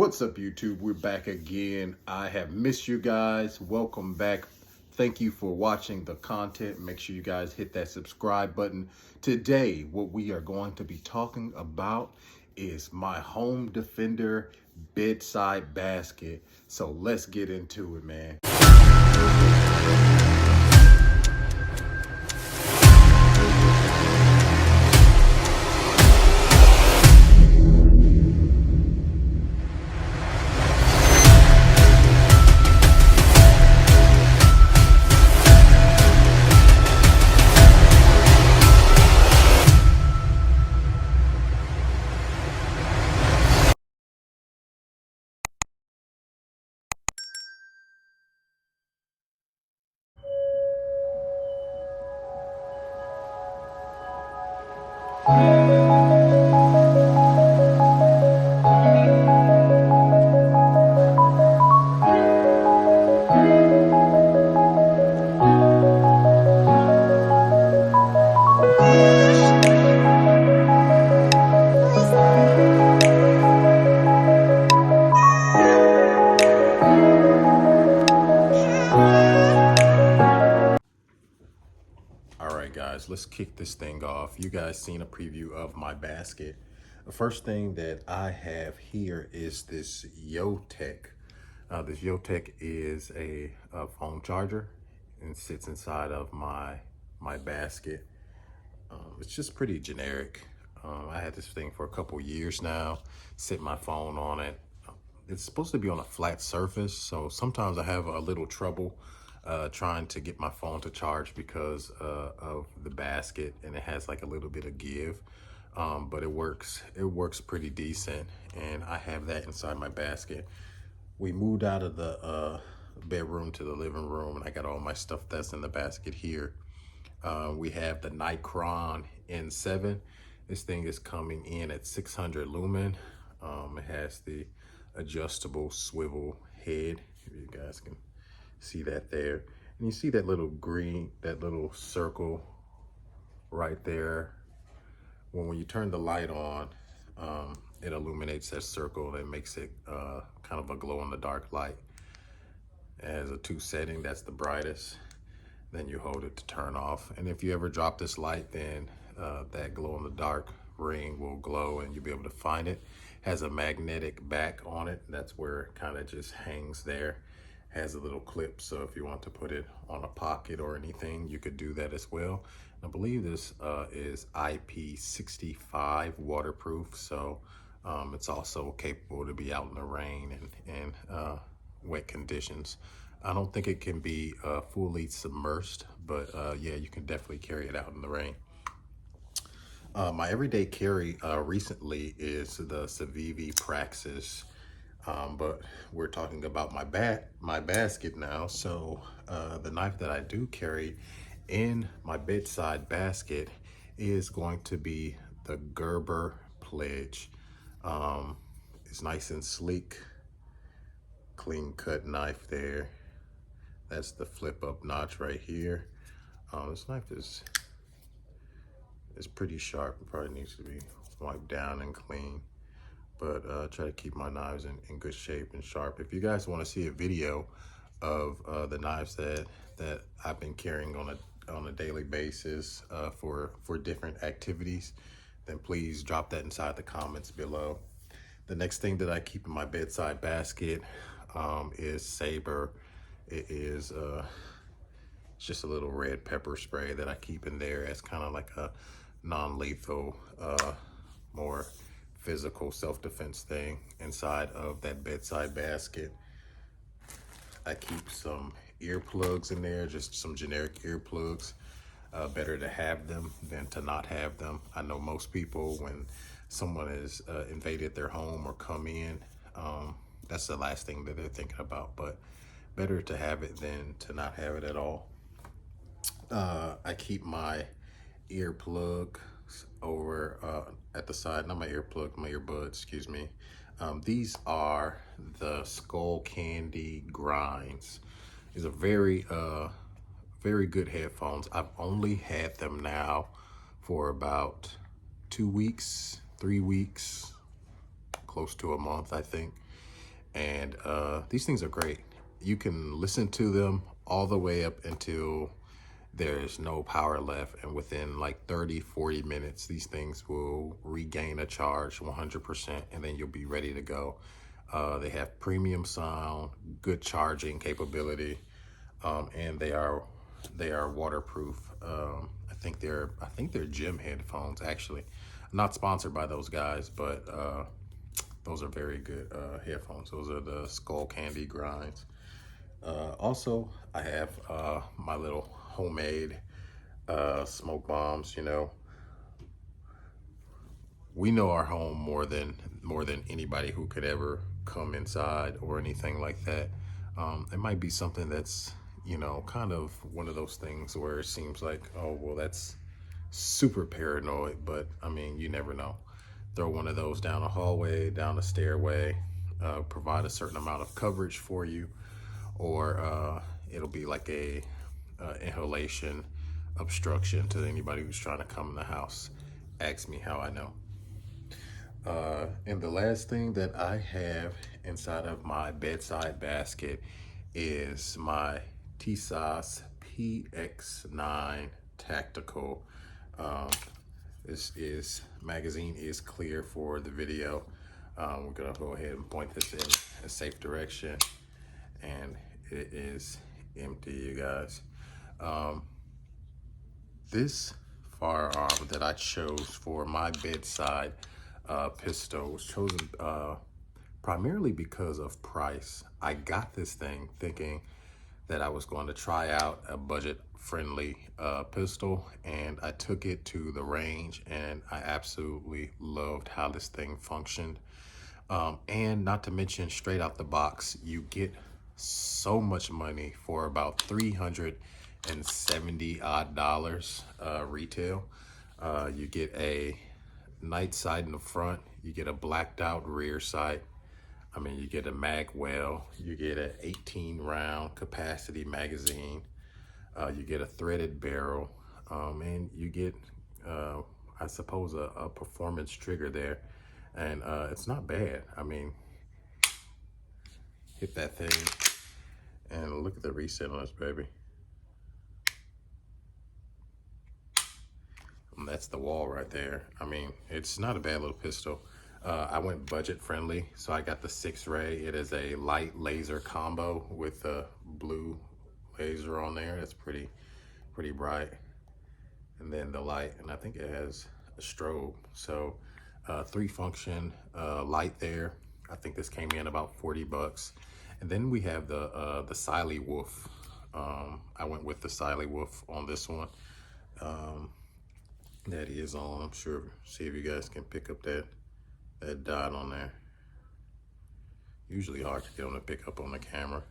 What's up, YouTube? We're back again. I have missed you guys. Welcome back. Thank you for watching the content. Make sure you guys hit that subscribe button. Today, what we are going to be talking about is my Home Defender bedside basket. So let's get into it, man. All right, guys, let's kick this thing off. You guys seen a preview of my basket. The first thing that I have here is this Yotech. This Yotech is a phone charger and sits inside of my basket. It's just pretty generic. I had this thing for a couple years now, set my phone on it. It's supposed to be on a flat surface, so sometimes I have a little trouble trying to get my phone to charge because of the basket, and it has like a little bit of give. But it works pretty decent, and I have that inside my basket. We moved out of the bedroom to the living room, and I got all my stuff that's in the basket here. We have the Nikron N7. This thing is coming in at 600 lumen. It has the adjustable swivel head. If you guys can see that there. And you see that little green, that little circle right there. When you turn the light on, it illuminates that circle and makes it kind of a glow in the dark light. It has a 2 setting, that's the brightest. Then you hold it to turn off. And if you ever drop this light, then that glow in the dark ring will glow and you'll be able to find it. Has a magnetic back on it. That's where it kind of just hangs there. Has a little clip, so if you want to put it on a pocket or anything, you could do that as well. And I believe this is IP65 waterproof, so it's also capable to be out in the rain and wet conditions. I don't think it can be fully submersed, but yeah, you can definitely carry it out in the rain. My everyday carry recently is the Civivi Praxis, but we're talking about my basket now. So the knife that I do carry in my bedside basket is going to be the Gerber Pledge. It's nice and sleek, clean cut knife there. That's the flip up notch right here. This knife is pretty sharp. It probably needs to be wiped down and clean, but try to keep my knives in good shape and sharp. If you guys want to see a video of the knives that I've been carrying on a daily basis for different activities, then please drop that inside the comments below. The next thing that I keep in my bedside basket is Saber. It is it's just a little red pepper spray that I keep in there as kind of like a non-lethal, more physical self-defense thing inside of that bedside basket. I keep some earplugs in there, just some generic earplugs. Better to have them than to not have them. I know most people, when someone has invaded their home or come in, that's the last thing that they're thinking about, but better to have it than to not have it at all. I keep my earplug over at the side, not my earplug, my earbuds, excuse me. These are the Skullcandy Grinds. These are very good headphones. I've only had them now for about 2 weeks, 3 weeks, close to a month, I think. And these things are great. You can listen to them all the way up until there's no power left, and within like 30-40 minutes these things will regain a charge 100%, and then you'll be ready to go. They have premium sound, good charging capability, and they are waterproof. I think they're gym headphones, actually. Not sponsored by those guys, but those are very good headphones. Those are the Skull Candy Grinds. Also, I have my little homemade smoke bombs. You know, we know our home more than anybody who could ever come inside or anything like that. It might be something that's, you know, kind of one of those things where it seems like, oh well, that's super paranoid, but I mean, you never know. Throw one of those down a hallway, down a stairway, provide a certain amount of coverage for you, or it'll be like a inhalation obstruction to anybody who's trying to come in the house. Ask me how I know. And the last thing that I have inside of my bedside basket is my TSOS PX9 Tactical. This magazine is clear for the video. We're gonna go ahead and point this in a safe direction, and it is empty, you guys. This firearm that I chose for my bedside pistol was chosen primarily because of price. I got this thing thinking that I was going to try out a budget-friendly pistol, and I took it to the range, and I absolutely loved how this thing functioned. And not to mention, straight out the box, you get so much money for about $370 odd retail. You get a night sight in the front, you get a blacked out rear sight. I mean, you get a mag well, you get an 18 round capacity magazine, you get a threaded barrel, and you get, I suppose, a performance trigger there. And it's not bad. I mean, hit that thing and look at the reset on this baby. And that's the wall right there. I mean, it's not a bad little pistol. I went budget friendly, so I got the 6-ray. It is a light laser combo with a blue laser on there. That's pretty bright. And then the light, and I think it has a strobe. So 3-function light there. I think this came in about 40 bucks. And then we have the Siley Wolf. I went with the Siley Wolf on this one. That is on, I'm sure, see if you guys can pick up that dot on there. Usually hard to get on to pick up on the camera.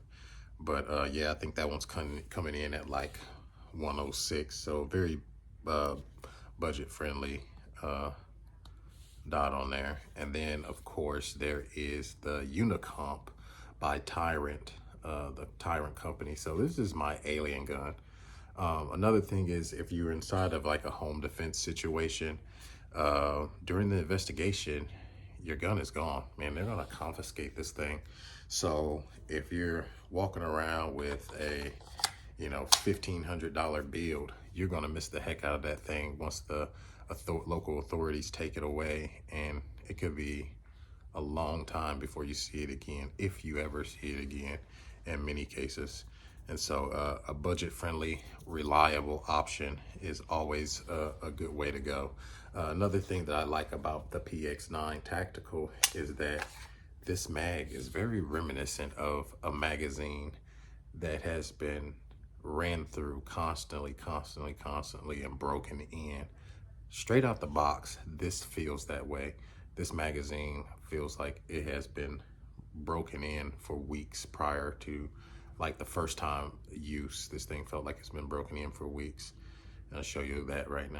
But yeah, I think that one's coming in at like 106. So very budget friendly dot on there. And then of course there is the Unicomp by Tyrant, the Tyrant company. So this is my alien gun. Another thing is, if you're inside of like a home defense situation, during the investigation, your gun is gone, man. They're gonna confiscate this thing. So if you're walking around with a, you know, $1,500 build, you're gonna miss the heck out of that thing once the local authorities take it away, and it could be a long time before you see it again, if you ever see it again, in many cases. And so a budget-friendly, reliable option is always a good way to go. Another thing that I like about the PX9 Tactical is that this mag is very reminiscent of a magazine that has been ran through constantly and broken in. Straight out the box, this feels that way. This magazine feels like it has been broken in for weeks prior to like the first time use. This thing felt like it's been broken in for weeks. And I'll show you that right now.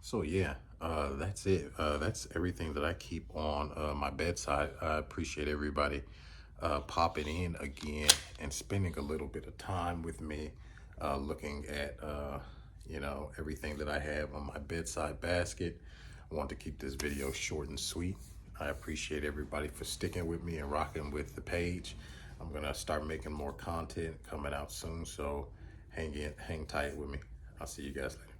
So yeah, that's it. That's everything that I keep on my bedside. I appreciate everybody popping in again and spending a little bit of time with me, looking at you know, everything that I have on my bedside basket. I want to keep this video short and sweet. I appreciate everybody for sticking with me and rocking with the page. I'm gonna start making more content coming out soon, so hang tight with me. I'll see you guys later.